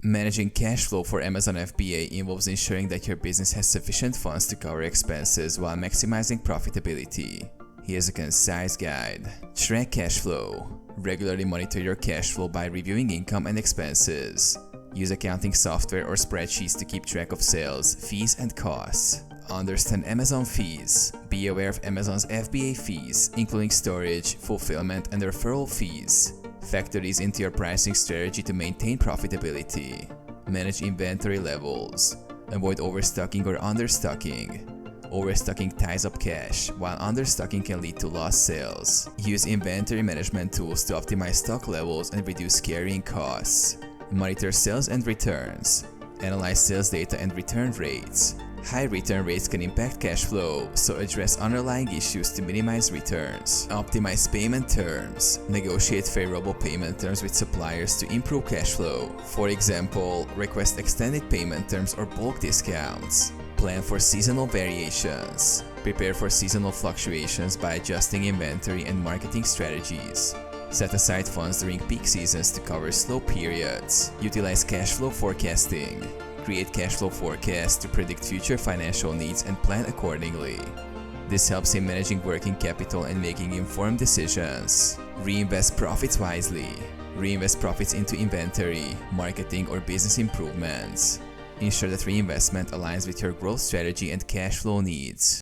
Managing cash flow for Amazon FBA involves ensuring that your business has sufficient funds to cover expenses while maximizing profitability. Here's a concise guide. Track cash flow. Regularly monitor your cash flow by reviewing income and expenses. Use accounting software or spreadsheets to keep track of sales, fees, and costs. Understand Amazon fees. Be aware of Amazon's FBA fees, including storage, fulfillment, and referral fees. Factor these into your pricing strategy to maintain profitability. Manage inventory levels. Avoid overstocking or understocking. Overstocking ties up cash, while understocking can lead to lost sales. Use inventory management tools to optimize stock levels and reduce carrying costs. Monitor sales and returns. Analyze sales data and return rates. High return rates can impact cash flow, so address underlying issues to minimize returns. Optimize payment terms. Negotiate favorable payment terms with suppliers to improve cash flow. For example, request extended payment terms or bulk discounts. Plan for seasonal variations. Prepare for seasonal fluctuations by adjusting inventory and marketing strategies. Set aside funds during peak seasons to cover slow periods. Utilize cash flow forecasting. Create cash flow forecasts to predict future financial needs and plan accordingly. This helps in managing working capital and making informed decisions. Reinvest profits wisely. Reinvest profits into inventory, marketing, or business improvements. Ensure that reinvestment aligns with your growth strategy and cash flow needs.